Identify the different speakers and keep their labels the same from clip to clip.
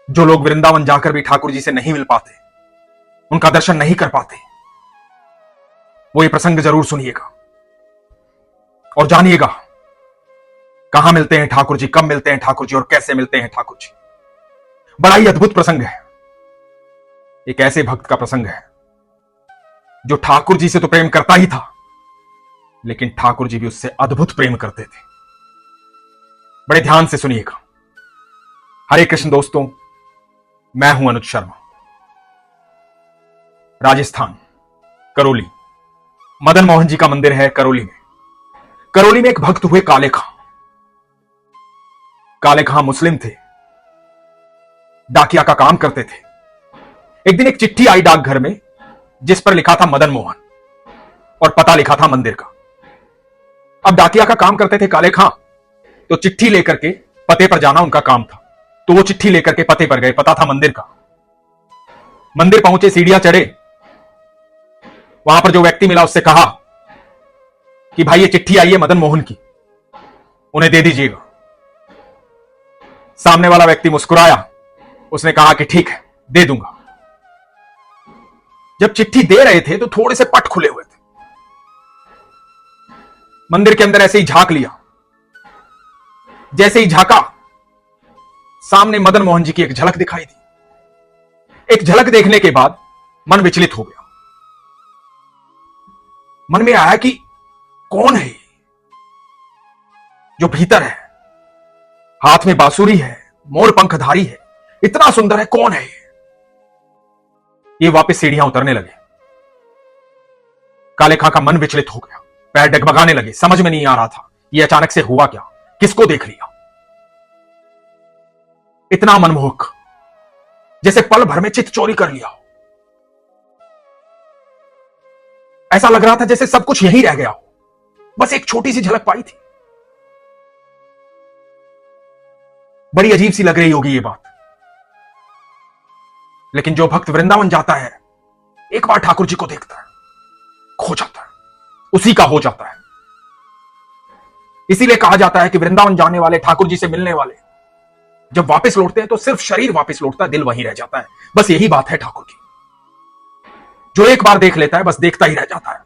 Speaker 1: जो लोग वृंदावन जाकर भी ठाकुर जी से नहीं मिल पाते, उनका दर्शन नहीं कर पाते, वो ये प्रसंग जरूर सुनिएगा और जानिएगा कहां मिलते हैं ठाकुर जी, कब मिलते हैं ठाकुर जी और कैसे मिलते हैं ठाकुर जी। बड़ा ही अद्भुत प्रसंग है। एक ऐसे भक्त का प्रसंग है जो ठाकुर जी से तो प्रेम करता ही था, लेकिन ठाकुर जी भी उससे अद्भुत प्रेम करते थे। बड़े ध्यान से सुनिएगा। हरे कृष्ण दोस्तों, मैं हूं अनुज शर्मा। राजस्थान करौली, मदन मोहन जी का मंदिर है करौली में। करौली में एक भक्त हुए काले खां। काले खां मुस्लिम थे, डाकिया का काम करते थे। एक दिन एक चिट्ठी आई डाकघर में, जिस पर लिखा था मदन मोहन और पता लिखा था मंदिर का। अब डाकिया का काम करते थे काले खां, तो चिट्ठी लेकर के पते पर जाना उनका काम था। तो वो चिट्ठी लेकर के पते पर गए, पता था मंदिर का। मंदिर पहुंचे, सीढ़ियां चढ़े, वहां पर जो व्यक्ति मिला उससे कहा कि भाई ये चिट्ठी आई है मदन मोहन की, उन्हें दे दीजिएगा। सामने वाला व्यक्ति मुस्कुराया, उसने कहा कि ठीक है, दे दूंगा। जब चिट्ठी दे रहे थे तो थोड़े से पट खुले हुए थे। मंदिर के अंदर ऐसे ही झांक लिया। जैसे ही झांका, सामने मदन मोहन जी की एक झलक दिखाई दी। एक झलक देखने के बाद मन विचलित हो गया। मन में आया कि कौन है जो भीतर है, हाथ में बांसुरी है, मोर पंखधारी है, इतना सुंदर है, कौन है ये? वापस सीढ़ियां उतरने लगे। काले खां का मन विचलित हो गया, पैर डगमगाने लगे। समझ में नहीं आ रहा था ये अचानक से हुआ क्या, किसको देख लिया। इतना मनमोहक, जैसे पल भर में चित्त चोरी कर लिया हो। ऐसा लग रहा था जैसे सब कुछ यहीं रह गया हो, बस एक छोटी सी झलक पाई थी। बड़ी अजीब सी लग रही होगी ये बात, लेकिन जो भक्त वृंदावन जाता है, एक बार ठाकुर जी को देखता है, खो जाता है, उसी का हो जाता है। इसीलिए कहा जाता है कि वृंदावन जाने वाले, ठाकुर जी से मिलने वाले जब वापस लौटते हैं तो सिर्फ शरीर वापस लौटता है, दिल वहीं रह जाता है। बस यही बात है ठाकुर की। जो एक बार देख लेता है बस देखता ही रह जाता है।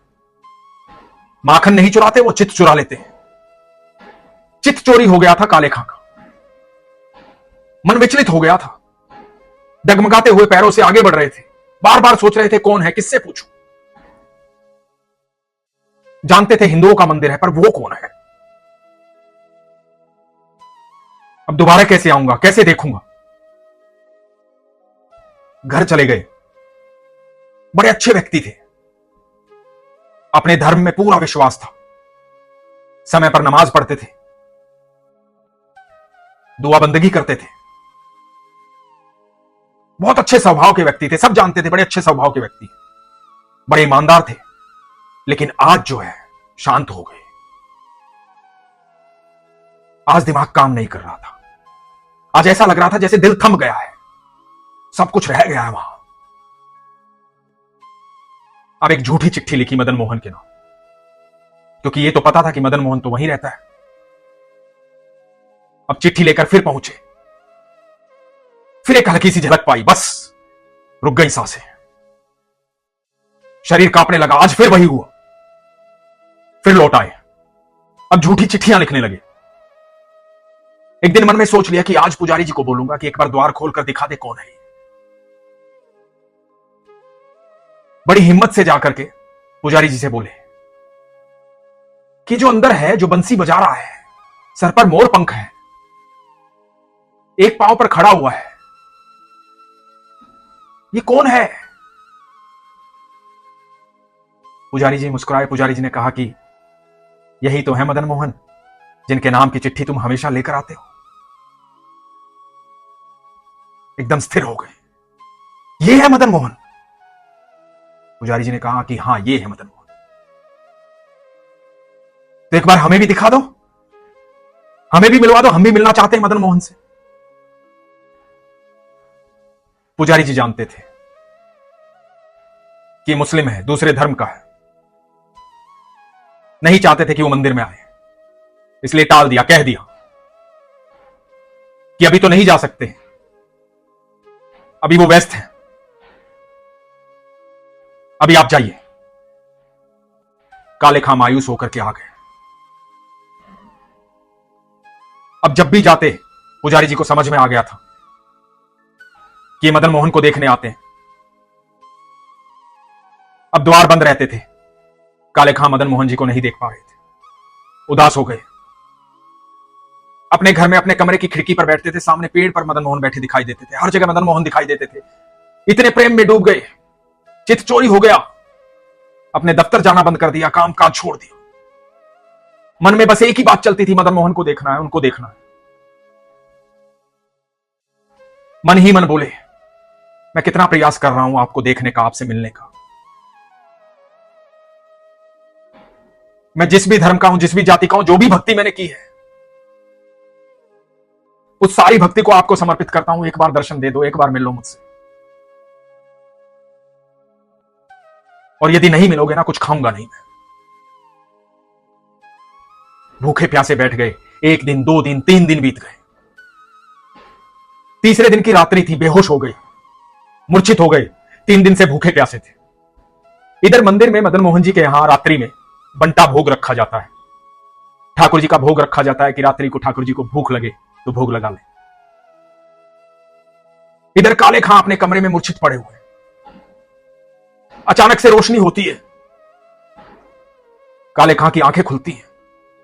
Speaker 1: माखन नहीं चुराते, वो चित्त चुरा लेते हैं। चित्त चोरी हो गया था काले खां का। मन विचलित हो गया था, डगमगाते हुए पैरों से आगे बढ़ रहे थे। बार बार सोच रहे थे कौन है, किससे पूछूं। जानते थे हिंदुओं का मंदिर है, पर वो कौन है? अब दोबारा कैसे आऊंगा, कैसे देखूंगा? घर चले गए। बड़े अच्छे व्यक्ति थे, अपने धर्म में पूरा विश्वास था, समय पर नमाज पढ़ते थे, दुआ बंदगी करते थे, बहुत अच्छे स्वभाव के व्यक्ति थे। सब जानते थे बड़े अच्छे स्वभाव के व्यक्ति, बड़े ईमानदार थे। लेकिन आज जो है शांत हो गए। आज दिमाग काम नहीं कर रहा था। आज ऐसा लग रहा था जैसे दिल थम गया है, सब कुछ रह गया है वहां। अब एक झूठी चिट्ठी लिखी मदन मोहन के नाम, क्योंकि ये तो पता था कि मदन मोहन तो वहीं रहता है। अब चिट्ठी लेकर फिर पहुंचे, फिर एक हल्की सी झलक पाई, बस रुक गई सांसें, शरीर कांपने लगा। आज फिर वही हुआ, फिर लौट आए। अब झूठी चिट्ठियां लिखने लगे। एक दिन मन में सोच लिया कि आज पुजारी जी को बोलूंगा कि एक बार द्वार खोलकर दिखा दे कौन है। बड़ी हिम्मत से जाकर के पुजारी जी से बोले कि जो अंदर है, जो बंसी बजा रहा है, सर पर मोर पंख है, एक पांव पर खड़ा हुआ है, ये कौन है? पुजारी जी मुस्कुराए। पुजारी जी ने कहा कि यही तो है मदन मोहन, जिनके नाम की चिट्ठी तुम हमेशा लेकर आते हो। एकदम स्थिर हो गए। ये है मदन मोहन? पुजारी जी ने कहा कि हां, ये है मदन मोहन। तो एक बार हमें भी दिखा दो, हमें भी मिलवा दो, हम भी मिलना चाहते हैं मदन मोहन से। पुजारी जी जानते थे कि मुस्लिम है, दूसरे धर्म का है, नहीं चाहते थे कि वो मंदिर में आए, इसलिए टाल दिया, कह दिया कि अभी तो नहीं जा सकते, अभी वो व्यस्त हैं, अभी आप जाइए। काले खां मायूस होकर के आ गए। अब जब भी जाते पुजारी जी को समझ में आ गया था कि मदन मोहन को देखने आते हैं। अब द्वार बंद रहते थे, काले खां मदन मोहन जी को नहीं देख पा रहे थे, उदास हो गए। अपने घर में अपने कमरे की खिड़की पर बैठते थे, सामने पेड़ पर मदन मोहन बैठे दिखाई देते थे, हर जगह मदन मोहन दिखाई देते थे। इतने प्रेम में डूब गए, चित चोरी हो गया, अपने दफ्तर जाना बंद कर दिया, काम काज छोड़ दिया। मन में बस एक ही बात चलती थी, मदन मोहन को देखना है, उनको देखना है। मन ही मन बोले, मैं कितना प्रयास कर रहा हूं आपको देखने का, आपसे मिलने का। मैं जिस भी धर्म का हूं, जिस भी जाति का हूं, जो भी भक्ति मैंने की है, उस सारी भक्ति को आपको समर्पित करता हूं। एक बार दर्शन दे दो, एक बार मिल लो मुझसे। और यदि नहीं मिलोगे ना, कुछ खाऊंगा नहीं मैं। भूखे प्यासे बैठ गए। 1 दिन, 2 दिन, 3 दिन बीत गए। तीसरे दिन की रात्रि थी, बेहोश हो गए, मूर्छित हो गए। 3 दिन से भूखे प्यासे थे। इधर मंदिर में मदन मोहन जी के यहां रात्रि में बंटा भोग रखा जाता है। ठाकुर जी का भोग रखा जाता है कि रात्रि को ठाकुर जी को भूख लगे तो भोग लगा ले। इधर काले खां अपने कमरे में मूर्छित पड़े हुए। अचानक से रोशनी होती है, काले खां की आंखें खुलती हैं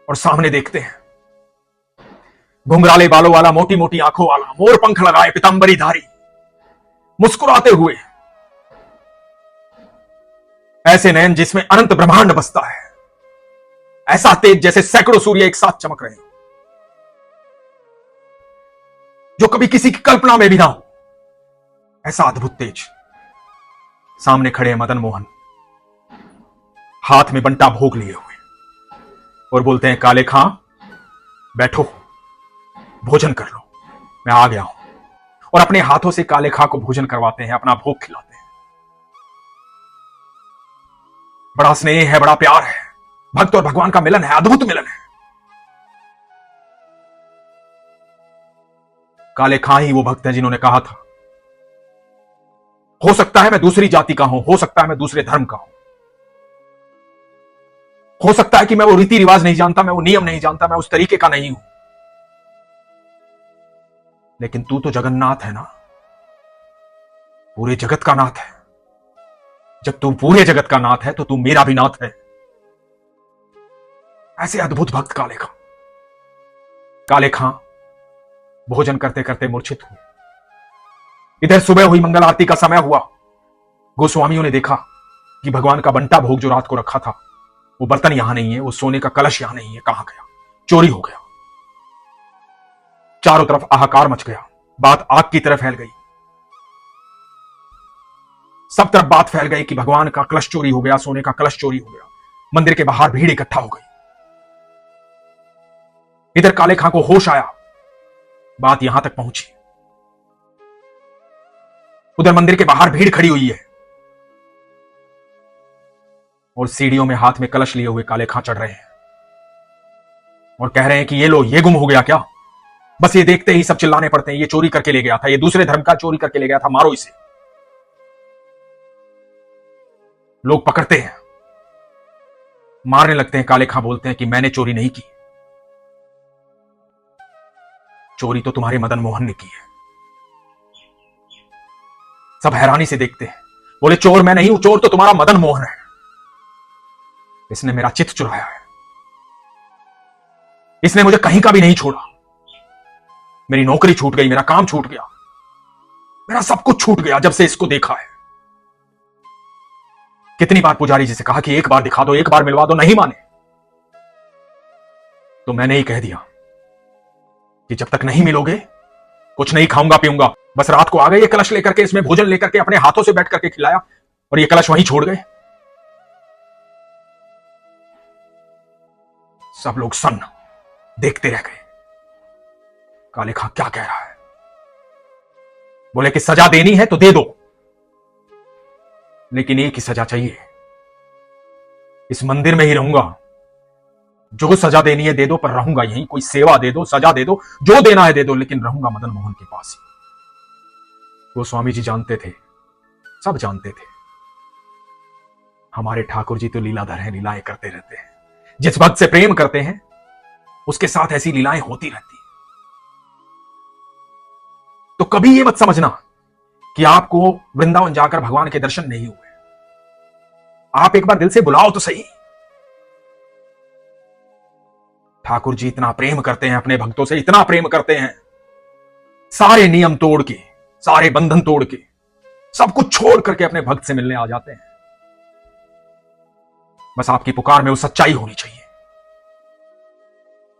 Speaker 1: और सामने देखते हैं घुंघराले बालों वाला, मोटी मोटी आंखों वाला, मोर पंख लगाए, पीतांबरी धारी, मुस्कुराते हुए, ऐसे नयन जिसमें अनंत ब्रह्मांड बसता है, ऐसा तेज जैसे सैकड़ों सूर्य एक साथ चमक रहे हो, जो कभी किसी की कल्पना में भी ना हो, ऐसा अद्भुत तेज। सामने खड़े हैं मदन मोहन, हाथ में बंटा भोग लिए हुए, और बोलते हैं, काले खां बैठो, भोजन कर लो, मैं आ गया हूं। और अपने हाथों से काले खां को भोजन करवाते हैं, अपना भोग खिलाते हैं। बड़ा स्नेह है, बड़ा प्यार है, भक्त और भगवान का मिलन है, अद्भुत मिलन है। काले खां ही वो भक्त हैं जिन्होंने कहा था, हो सकता है मैं दूसरी जाति का हूं, हो सकता है मैं दूसरे धर्म का हूं, हो सकता है कि मैं वो रीति रिवाज नहीं जानता, मैं वो नियम नहीं जानता, मैं उस तरीके का नहीं हूं, लेकिन तू तो जगन्नाथ है ना, पूरे जगत का नाथ है। जब तू पूरे जगत का नाथ है तो तू मेरा भी नाथ है। ऐसे अद्भुत भक्त काले खां। काले खां भोजन करते करते मूर्छित हुए। इधर सुबह हुई, मंगल आरती का समय हुआ। गोस्वामियों ने देखा कि भगवान का बंटा भोग जो रात को रखा था, वो बर्तन यहां नहीं है, वो सोने का कलश यहां नहीं है, कहां गया? चोरी हो गया। चारों तरफ हाहाकार मच गया, बात आग की तरह फैल गई। सब तरफ बात फैल गई कि भगवान का कलश चोरी हो गया, सोने का कलश चोरी हो गया। मंदिर के बाहर भीड़ इकट्ठा हो गई। इधर काले खां को होश आया, बात यहां तक पहुंची। उधर मंदिर के बाहर भीड़ खड़ी हुई है और सीढ़ियों में हाथ में कलश लिए हुए काले खां चढ़ रहे हैं और कह रहे हैं कि ये लो, ये गुम हो गया क्या? बस ये देखते ही सब चिल्लाने पड़ते हैं, ये चोरी करके ले गया था, ये दूसरे धर्म का चोरी करके ले गया था, मारो इसे। लोग पकड़ते हैं, मारने लगते हैं। काले खां बोलते हैं कि मैंने चोरी नहीं की, चोरी तो तुम्हारे मदन मोहन ने की है। सब हैरानी से देखते हैं, बोले चोर मैं नहीं हूं, चोर तो तुम्हारा मदन मोहन है। इसने मेरा चित्त चुराया है, इसने मुझे कहीं का भी नहीं छोड़ा। मेरी नौकरी छूट गई, मेरा काम छूट गया, मेरा सब कुछ छूट गया जब से इसको देखा है। कितनी बार पुजारी जी से कहा कि एक बार दिखा दो, एक बार मिलवा दो, नहीं माने। तो मैंने ही कह दिया कि जब तक नहीं मिलोगे कुछ नहीं खाऊंगा पीऊंगा। बस रात को आ गए ये कलश लेकर के, इसमें भोजन लेकर के अपने हाथों से बैठ करके खिलाया और ये कलश वहीं छोड़ गए। सब लोग सन्न देखते रह गए। काले खां क्या कह रहा है? बोले कि सजा देनी है तो दे दो, लेकिन एक ही सजा चाहिए, इस मंदिर में ही रहूंगा। जो सजा देनी है दे दो, पर रहूंगा यहीं। कोई सेवा दे दो, सजा दे दो, जो देना है दे दो, लेकिन रहूंगा मदन मोहन के पास ही। वो स्वामी जी जानते थे, सब जानते थे, हमारे ठाकुर जी तो लीलाधर हैं, लीलाएं करते रहते हैं। जिस भक्त से प्रेम करते हैं उसके साथ ऐसी लीलाएं होती रहती हैं। तो कभी ये मत समझना कि आपको वृंदावन जाकर भगवान के दर्शन नहीं हुए। आप एक बार दिल से बुलाओ तो सही। ठाकुर जी इतना प्रेम करते हैं अपने भक्तों से, इतना प्रेम करते हैं, सारे नियम तोड़ के, सारे बंधन तोड़ के, सब कुछ छोड़ करके अपने भक्त से मिलने आ जाते हैं। बस आपकी पुकार में वो सच्चाई होनी चाहिए,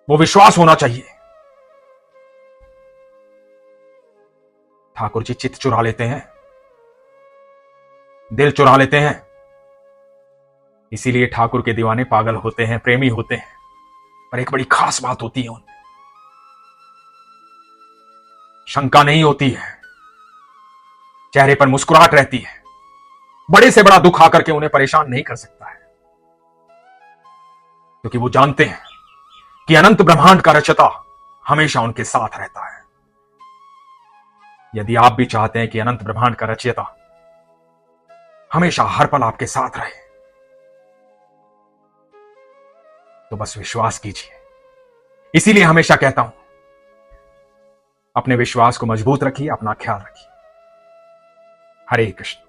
Speaker 1: वो विश्वास होना चाहिए। ठाकुर जी चित्त चुरा लेते हैं, दिल चुरा लेते हैं, इसीलिए ठाकुर के दीवाने पागल होते हैं, प्रेमी होते हैं। पर एक बड़ी खास बात होती है उनमें, शंका नहीं होती है, चेहरे पर मुस्कुराहट रहती है। बड़े से बड़ा दुख आकर के उन्हें परेशान नहीं कर सकता है, क्योंकि वो जानते हैं कि अनंत ब्रह्मांड का रचयिता हमेशा उनके साथ रहता है। यदि आप भी चाहते हैं कि अनंत ब्रह्मांड का रचयिता हमेशा हर पल आपके साथ रहे, तो बस विश्वास कीजिए। इसीलिए हमेशा कहता हूं, अपने विश्वास को मजबूत रखिए, अपना ख्याल रखिए। हरे कृष्ण।